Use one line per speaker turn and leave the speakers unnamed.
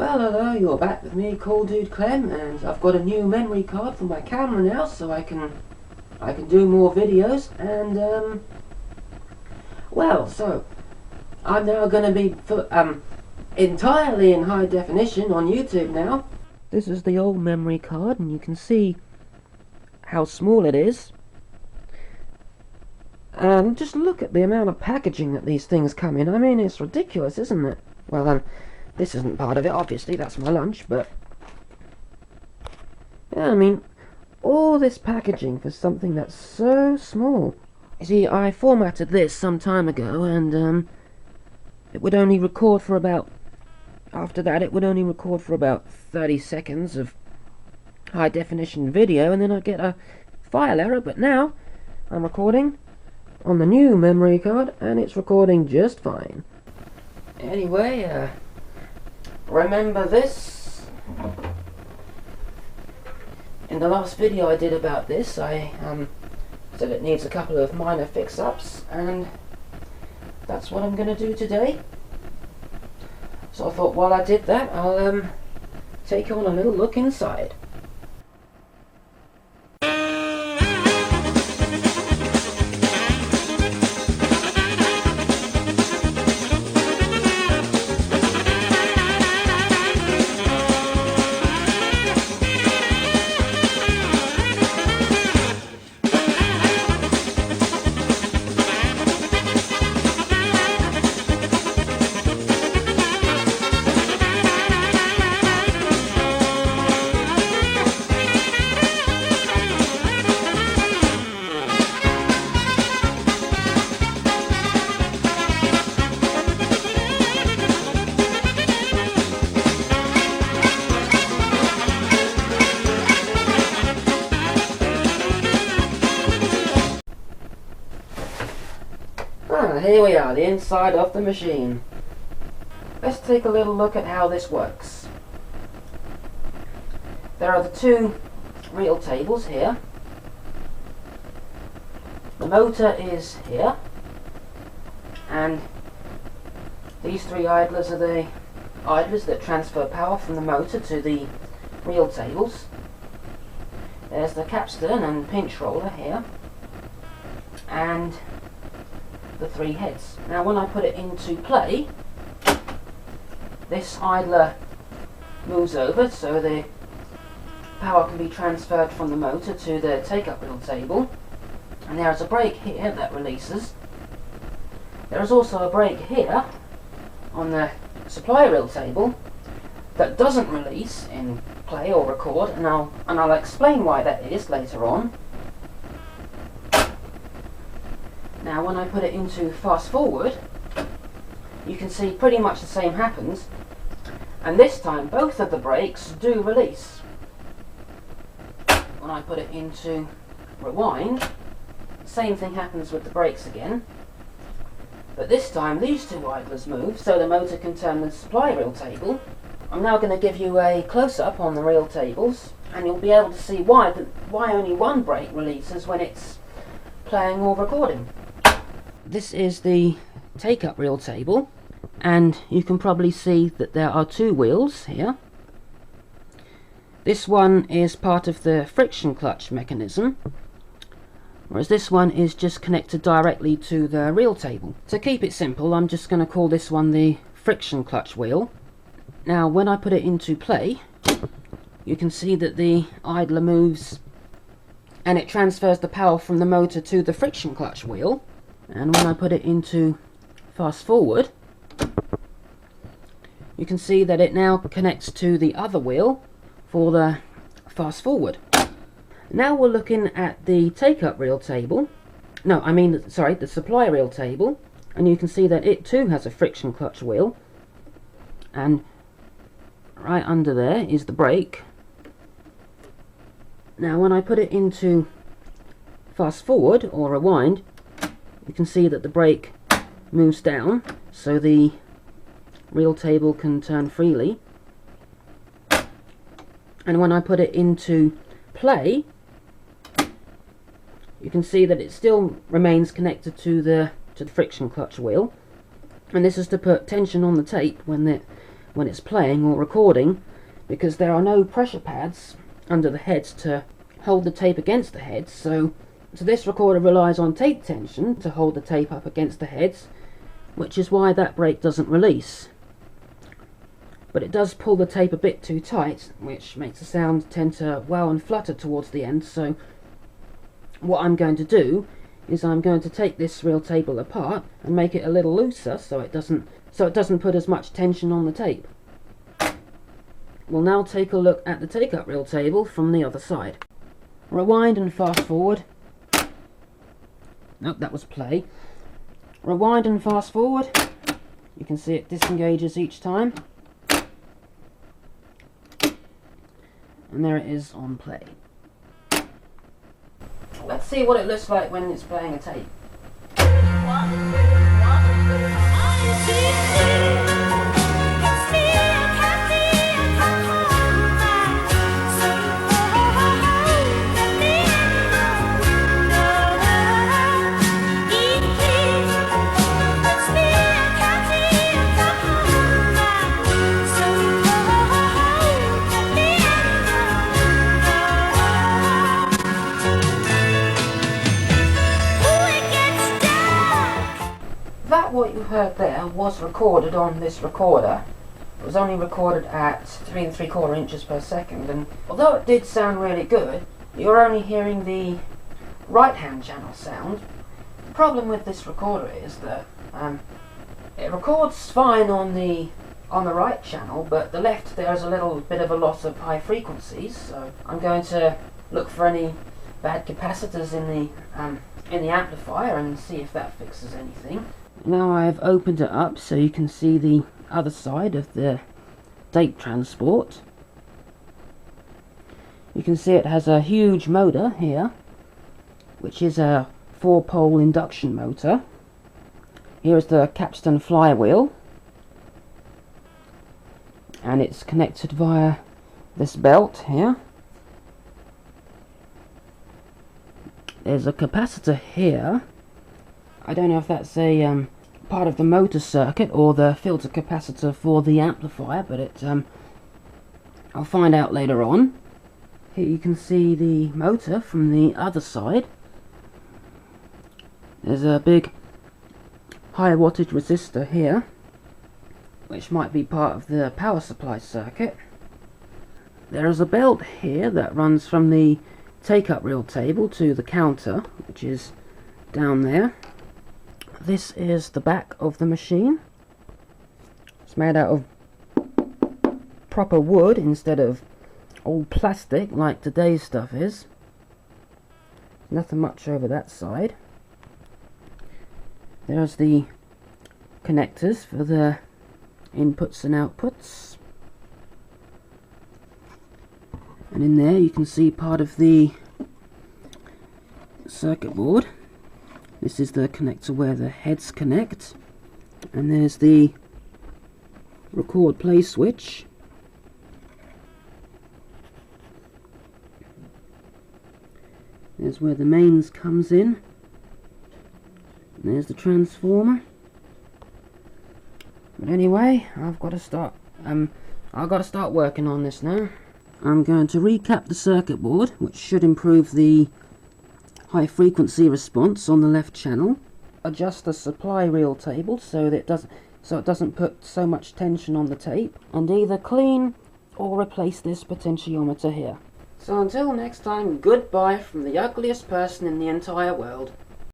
Well, hello, you're back with me, Cool Dude Clem, and I've got a new memory card for my camera now, so I can do more videos. And so I'm now going to be entirely in high definition on YouTube now. This is the old memory card, and you can see how small it is. And just look at the amount of packaging that these things come in. I mean, it's ridiculous, isn't it? Well, this isn't part of it, obviously, that's my lunch, but yeah, I mean, all this packaging for something that's so small. You see, I formatted this some time ago, and it would only record for about, after that it would only record for about 30 seconds of high definition video, and then I'd get a file error. But now I'm recording on the new memory card, and it's recording just fine. Anyway, remember this? In the last video I did about this, I said it needs a couple of minor fix-ups, and that's what I'm going to do today. So I thought while I did that, I'll take you on a little look inside. Here we are, the inside of the machine. Let's take a little look at how this works. There are the two reel tables here. The motor is here, and these three idlers are the idlers that transfer power from the motor to the reel tables. There's the capstan and pinch roller here, and the three heads. Now when I put it into play, this idler moves over so the power can be transferred from the motor to the take-up reel table, and there is a brake here that releases. There is also a brake here on the supply reel table that doesn't release in play or record, and I'll explain why that is later on. Now when I put it into fast forward, you can see pretty much the same happens, and this time both of the brakes do release. When I put it into rewind, the same thing happens with the brakes again, but this time these two idlers move so the motor can turn the supply reel table. I'm now going to give you a close-up on the reel tables, and you'll be able to see why only one brake releases when it's playing or recording. This is the take-up reel table, and you can probably see that there are two wheels here. This one is part of the friction clutch mechanism, whereas this one is just connected directly to the reel table. To keep it simple, I'm just going to call this one the friction clutch wheel. Now when I put it into play, you can see that the idler moves and it transfers the power from the motor to the friction clutch wheel. And when I put it into fast forward, you can see that it now connects to the other wheel for the fast forward. Now we're looking at the take-up reel table. No, I mean, sorry, the supply reel table. And you can see that it too has a friction clutch wheel. And right under there is the brake. Now when I put it into fast forward or rewind, you can see that the brake moves down so the reel table can turn freely. And when I put it into play, you can see that it still remains connected to the friction clutch wheel. And this is to put tension on the tape when when it's playing or recording, because there are no pressure pads under the heads to hold the tape against the heads, so this recorder relies on tape tension to hold the tape up against the heads, which is why that brake doesn't release. But it does pull the tape a bit too tight, which makes the sound tend to wow and flutter towards the end. So what I'm going to do is I'm going to take this reel table apart and make it a little looser so it doesn't put as much tension on the tape. We'll now take a look at the take-up reel table from the other side. Rewind and fast forward. Nope, that was play. Rewind and fast forward. You can see it disengages each time. And there it is on play. Let's see what it looks like when it's playing a tape. What you heard there was recorded on this recorder. It was only recorded at 3 3/4 inches per second, and although it did sound really good, you're only hearing the right hand channel sound. The problem with this recorder is that it records fine on the right channel, but the left there's a little bit of a loss of high frequencies, so I'm going to look for any bad capacitors in the amplifier and see if that fixes anything. Now I've opened it up so you can see the other side of the tape transport. You can see it has a huge motor here, which is a 4-pole induction motor. Here is the capstan flywheel, and it's connected via this belt here. There's a capacitor here. I don't know if that's a part of the motor circuit or the filter capacitor for the amplifier, but I'll find out later on. Here you can see the motor from the other side. There's a big high wattage resistor here, which might be part of the power supply circuit. There is a belt here that runs from the take-up reel table to the counter, which is down there. This is the back of the machine. It's made out of proper wood instead of old plastic like today's stuff is. Nothing much over that side. There's the connectors for the inputs and outputs. And in there you can see part of the circuit board. This is the connector where the heads connect, and there's the record play switch. There's where the mains comes in. And there's the transformer. But anyway, I've got to start working on this now. I'm going to recap the circuit board, which should improve the high frequency response on the left channel. Adjust the supply reel table so that it doesn't put so much tension on the tape, and either clean or replace this potentiometer here. So until next time, goodbye from the ugliest person in the entire world.